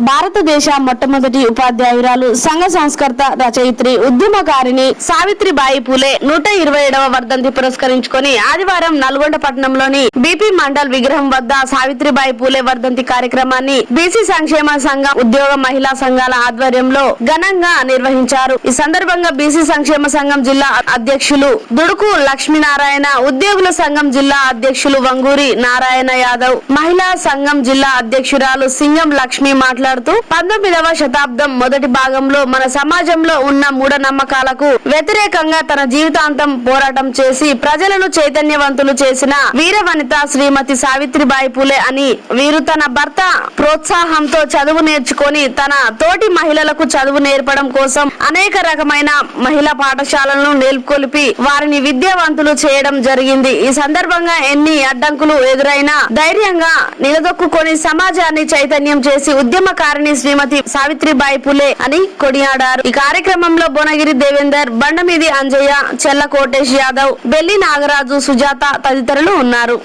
భారతదేశ మొట్టమొదటి ఉపాధ్యాయురాలు, సంఘ సంస్కర్త, రచయిత్రి, ఉద్యమకారిణి సావిత్రిబాయి పూలే 127వ వర్ధంతి పురస్కరించుకొని ఆదివారం నల్గొండ పట్టణంలోని బీపీ మండల్ విగ్రహం వద్ద సావిత్రిబాయి పూలే వర్ధంతి కార్యక్రమాన్ని బీసీ సంక్షేమ సంఘం, ఉద్యోగ మహిళా సంఘాల ఆధ్వర్యంలో ఘనంగా నిర్వహించారు. ఈ సందర్భంగా బీసీ సంక్షేమ సంఘం జిల్లా అధ్యక్షులు దుడుకు లక్ష్మీనారాయణ, ఉద్యోగుల సంఘం జిల్లా అధ్యక్షులు వంగూరి నారాయణ యాదవ్, మహిళా సంఘం జిల్లా అధ్యక్షురాలు సింగం లక్ష్మి మాట్లాడుతూ 19వ శతాబ్దం మొదటి భాగంలో మన సమాజంలో ఉన్న మూఢనమ్మకాలకు వ్యతిరేకంగా తన జీవితాంతం పోరాటం చేసి ప్రజలను చైతన్యవంతులు చేసిన వీరవనిత శ్రీమతి సావిత్రిబాయి పూలే అని, వీరు తన భర్త ప్రోత్సాహంతో చదువు నేర్చుకొని తన తోటి మహిళలకు చదువు నేర్పడం కోసం అనేక రకమైన మహిళా పాఠశాలలను నెలకొల్పి వారిని విద్యావంతులు చేయడం జరిగింది. ఈ సందర్భంగా ఎన్ని అడ్డంకులు ఎదురైనా ధైర్యంగా నిలదొక్కుని సమాజాన్ని చైతన్యం చేసి ఉద్యమకారిణి శ్రీమతి సావిత్రిబాయి పూలే అని కొనియాడారు. ఈ కార్యక్రమంలో బోనగిరి దేవేందర్, బండమీది అంజయ్య, చెల్ల కోటేష్ యాదవ్, బెల్లి నాగరాజు, సుజాత తదితరులు ఉన్నారు.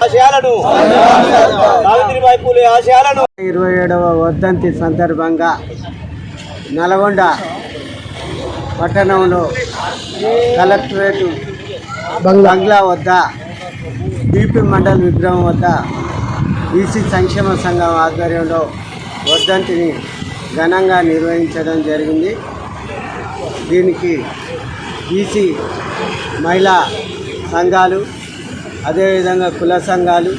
27వ వర్ధంతి సందర్భంగా నల్గొండ పట్టణంలో కలెక్టరేట్ బంగ్లా వద్ద బీపీ మండల్ విగ్రహం వద్ద బీసీ సంక్షేమ సంఘం ఆధ్వర్యంలో వర్ధంతిని ఘనంగా నిర్వహించడం జరిగింది. దీనికి బీసీ మహిళా సంఘాలు, అదేవిధంగా కుల సంఘాలు,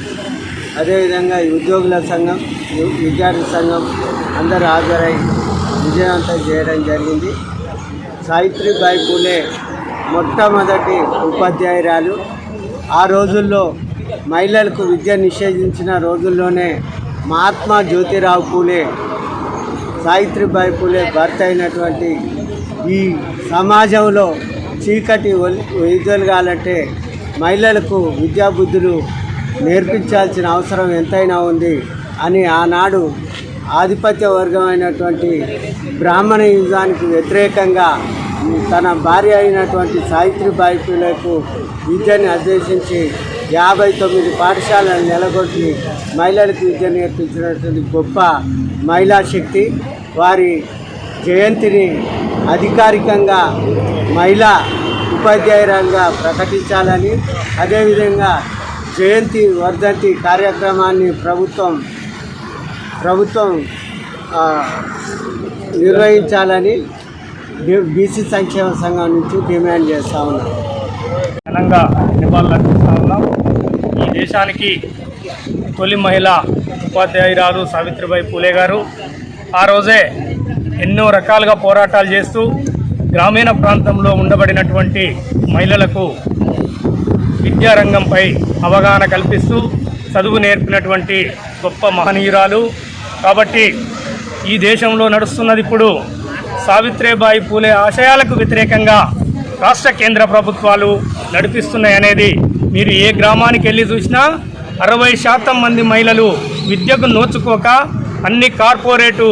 అదేవిధంగా ఉద్యోగుల సంఘం, విద్యార్థి సంఘం అందరూ హాజరై విజయవంతం చేయడం జరిగింది. సావిత్రిబాయి పూలే మొట్టమొదటి ఉపాధ్యాయురాలు. ఆ రోజుల్లో మహిళలకు విద్య నిషేధించిన రోజుల్లోనే మహాత్మా జ్యోతిరావు పూలే, సావిత్రిబాయి పూలే భర్త అయినటువంటి ఈ సమాజంలో చీకటి వైదొలగాలంటే మహిళలకు విద్యాబుద్ధులు నేర్పించాల్సిన అవసరం ఎంతైనా ఉంది అని ఆనాడు ఆధిపత్య వర్గమైనటువంటి బ్రాహ్మణ యుగానికి వ్యతిరేకంగా తన భార్య అయినటువంటి సావిత్రిబాయి పూలేకు విద్యను అభ్యసించి 59 పాఠశాలను నెలకొల్పి మహిళలకు విద్య నేర్పించినటువంటి గొప్ప మహిళా శక్తి. వారి జయంతిని అధికారికంగా మహిళా ఉపాధ్యాయురాలుగా ప్రకటించాలని, అదేవిధంగా జయంతి వర్ధంతి కార్యక్రమాన్ని ప్రభుత్వం నిర్వహించాలని బీసీ సంక్షేమ సంఘం నుంచి డిమాండ్ చేస్తూ ఉన్నాం. ఘనంగా నివాళులర్పిస్తూ ఉన్నాం. ఈ దేశానికి తొలి మహిళా ఉపాధ్యాయురాలు సావిత్రిబాయి పూలే గారు ఆ రోజే ఎన్నో రకాలుగా పోరాటాలు చేస్తూ గ్రామీణ ప్రాంతంలో ఉండబడినటువంటి మహిళలకు విద్యారంగంపై అవగాహన కల్పిస్తూ చదువు నేర్పినటువంటి గొప్ప మహనీయురాలు. కాబట్టి ఈ దేశంలో నడుస్తున్నది ఇప్పుడు సావిత్రిబాయి పూలే ఆశయాలకు వ్యతిరేకంగా రాష్ట్ర కేంద్ర ప్రభుత్వాలు నడిపిస్తున్నాయనేది మీరు ఏ గ్రామానికి వెళ్ళి చూసినా 60% మంది మహిళలు విద్యకు నోచుకోక అన్ని కార్పొరేటు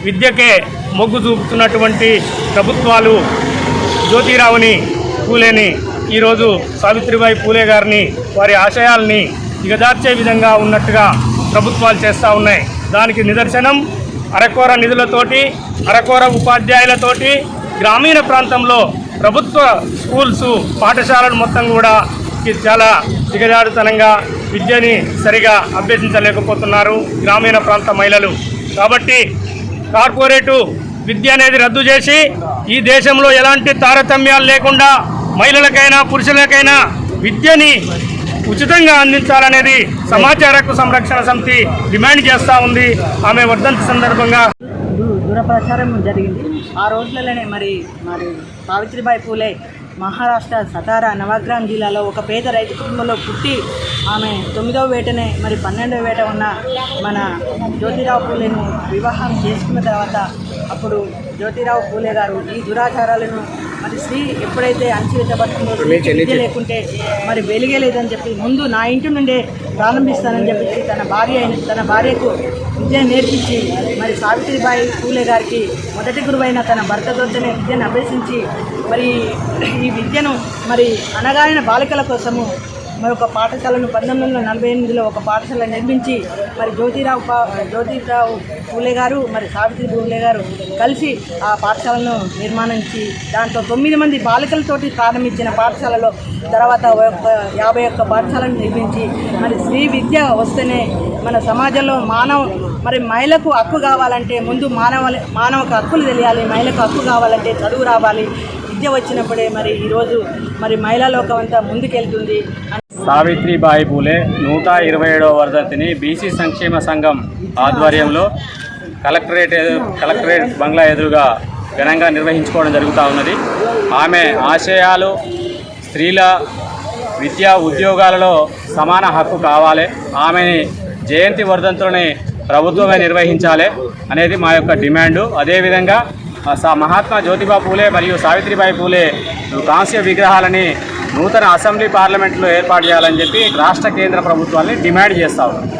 విద్యకే మొగ్గు చూపుతున్నటువంటి ప్రభుత్వాలు జ్యోతిరావుని పూలేని ఈరోజు సావిత్రిబాయి పూలే గారిని వారి ఆశయాల్ని దిగజార్చే విధంగా ఉన్నట్టుగా ప్రభుత్వాలు చేస్తూ ఉన్నాయి. దానికి నిదర్శనం అరకొర నిధులతోటి, అరకొర ఉపాధ్యాయులతోటి గ్రామీణ ప్రాంతంలో ప్రభుత్వ స్కూల్స్, పాఠశాలలు మొత్తం కూడా చాలా దిగజారుతనంగా విద్యని సరిగా అభ్యసించలేకపోతున్నారు గ్రామీణ ప్రాంత మహిళలు. కాబట్టి కార్పొరేటు విద్య అనేది రద్దు చేసి ఈ దేశంలో ఎలాంటి తారతమ్యాలు లేకుండా మహిళలకైనా పురుషులకైనా విద్యని ఉచితంగా అందించాలనేది సమాచార హక్కు సంరక్షణ సమితి డిమాండ్ చేస్తూ ఉంది. ఆమె వర్ధంతి సందర్భంగా దురప్రచారం జరిగింది. ఆ రోజులలోనే మరి సావిత్రిబాయి పూలే మహారాష్ట్ర సతారా నవగ్రామ్ జిల్లాలో ఒక పేద రైతు కుటుంబంలో పుట్టి ఆమె 9వ వేటనే 12వ వేట ఉన్న మన జ్యోతిరావు పూలేను వివాహం చేసుకున్న తర్వాత అప్పుడు జ్యోతిరావు పూలే గారు ఈ దురాచారాలను స్త్రీ ఎప్పుడైతే అణచివేతబడుతుందో, విద్య లేకుంటే వెలిగలేదని చెప్పి ముందు నా ఇంటి నుండే ప్రారంభిస్తానని చెప్పి తన భార్యకు విద్య నేర్పించి సావిత్రిబాయి పూలే గారికి మొదటి గురువైన తన భర్తతోనే విద్యను అభ్యసించి ఈ విద్యను అణగారిన బాలికల కోసము మరొక పాఠశాలను 1948లో ఒక పాఠశాల నిర్మించి మరి జ్యోతిరావు పూలే గారు మరి సావిత్రి పూలే గారు కలిసి ఆ పాఠశాలను నిర్మాణించి దాంట్లో 9 మంది బాలికలతోటి ప్రారంభించిన పాఠశాలలో తర్వాత 51 పాఠశాలను నిర్మించి మరి స్త్రీ విద్య వస్తేనే మన సమాజంలో మరి మహిళకు హక్కు కావాలంటే ముందు మానవకు హక్కులు తెలియాలి, మహిళకు హక్కు కావాలంటే చదువు రావాలి, విద్య వచ్చినప్పుడే మరి ఈరోజు మరి మహిళా లోకం అంతా ముందుకెళ్తుంది. సావిత్రిబాయి పూలే 127వ వర్ధంతిని బీసీ సంక్షేమ సంఘం ఆధ్వర్యంలో కలెక్టరేట్ బంగ్లా ఎదురుగా ఘనంగా నిర్వహించుకోవడం జరుగుతూ ఉన్నది. ఆమె ఆశయాలు స్త్రీల విద్యా ఉద్యోగాలలో సమాన హక్కు కావాలి, ఆమెని జయంతి వర్ధంతులని ప్రభుత్వమే నిర్వహించాలి అనేది మా యొక్క డిమాండు. అదేవిధంగా మహాత్మా జ్యోతిబా పూలే మరియు సావిత్రిబాయి పూలే కాంస్య విగ్రహాలని నూతన అసెంబ్లీ పార్లమెంట్లో ఏర్పాటు చేయాలని చెప్పి రాష్ట్ర కేంద్ర ప్రభుత్వాన్ని డిమాండ్ చేస్తా ఉన్నాం.